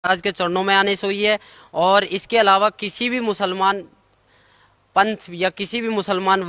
महाराज के चरणों में आने से हुई है। और इसके अलावा किसी भी मुसलमान पंथ या किसी भी मुसलमान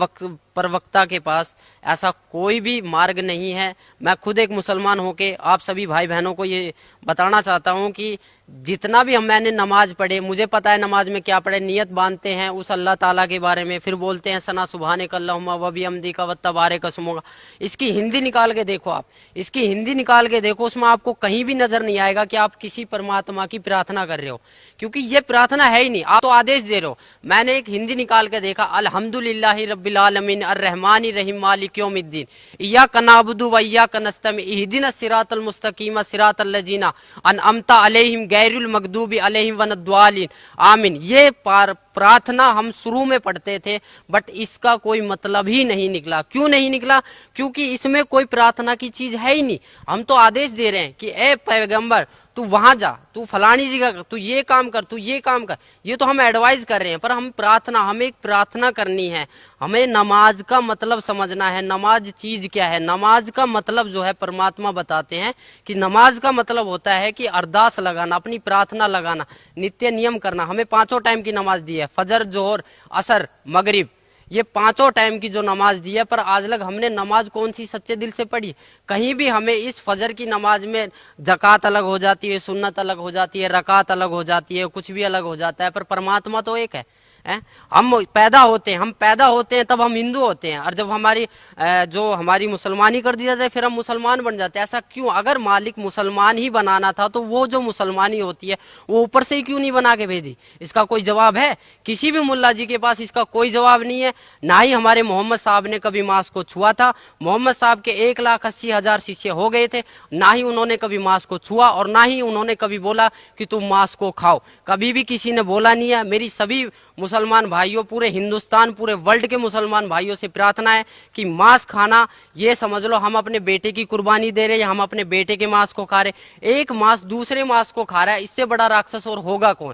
प्रवक्ता के पास ऐसा कोई भी मार्ग नहीं है। मैं खुद एक मुसलमान होके आप सभी भाई बहनों को ये बताना चाहता हूँ कि जितना भी मैंने नमाज पढ़े, मुझे पता है नमाज में क्या पढ़े, नियत बांधते हैं उस अल्लाह ताला के बारे में, फिर बोलते हैं सना सुबहानक अल्लाहुम्मा व बिहम्दिका व तबारक अस्मुका। इसकी हिंदी निकाल के देखो, आप इसकी हिंदी निकाल के देखो, उसमें आपको कहीं भी नजर नहीं आएगा कि आप किसी परमात्मा की प्रार्थना कर रहे हो, क्योंकि ये प्रार्थना है ही नहीं। आप तो आदेश दे रहे हो। मैंने एक हिंदी निकाल के देखा, अल्हम्दुलिल्लाहि रब्बिल आलमीन अर्रहमानिर रहीम मालिक यौमिद्दीन इय्याका नअबुदु व इय्याका नस्तईन इहदिनस सिरातल मुस्तकीम सिरातल लजीना अनअमता अलैहिम गैरुल मगदूबी अलैहिम वनद्वालिन आमीन। ये प्रार्थना हम शुरू में पढ़ते थे, बट इसका कोई मतलब ही नहीं निकला। क्यों नहीं निकला? क्योंकि इसमें कोई प्रार्थना की चीज है ही नहीं। हम तो आदेश दे रहे हैं कि ए पैगंबर तू वहां जा, तू फलानी जगह, तू ये काम कर, तू ये काम कर। ये तो हम एडवाइस कर रहे हैं, पर हम प्रार्थना, हमें एक प्रार्थना करनी है। हमें नमाज का मतलब समझना है। नमाज चीज क्या है? नमाज का मतलब जो है परमात्मा बताते हैं कि नमाज का मतलब होता है कि अरदास लगाना, अपनी प्रार्थना लगाना, नित्य नियम करना। हमें 5 टाइम की नमाज दी है, फजर, जोहर, असर, मगरिब, ये 5 टाइम की जो नमाज दी है। पर आज लग हमने नमाज कौन सी सच्चे दिल से पढ़ी? कहीं भी हमें इस फजर की नमाज में जकात अलग हो जाती है, सुन्नत अलग हो जाती है, रकात अलग हो जाती है, कुछ भी अलग हो जाता है, पर परमात्मा तो एक है। हम पैदा होते हैं तब हम हिंदू होते हैं, और जब हमारी जो हमारी मुसलमानी कर दी जाती है फिर हम मुसलमान बन जाते हैं। ऐसा क्यों? अगर मालिक मुसलमान ही बनाना था तो वो जो मुसलमानी होती है वो ऊपर से ही क्यों नहीं बना के भेजी? इसका कोई जवाब है? किसी भी मुल्ला जी के पास इसका कोई जवाब नहीं है। ना ही हमारे मोहम्मद साहब ने कभी मांस को छुआ था। मोहम्मद साहब के 1,80,000 शिष्य हो गए थे, ना ही उन्होंने कभी मांस को छुआ, और ना ही उन्होंने कभी बोला कि तुम मांस को खाओ। कभी भी किसी ने बोला नहीं है। मेरी सभी मुसलमान भाइयों, पूरे हिंदुस्तान, पूरे वर्ल्ड के मुसलमान भाइयों से प्रार्थना है कि मांस खाना, ये समझ लो हम अपने बेटे की कुर्बानी दे रहे हैं, हम अपने बेटे के मांस को खा रहे। एक मांस दूसरे मांस को खा रहा है, इससे बड़ा राक्षस और होगा कौन?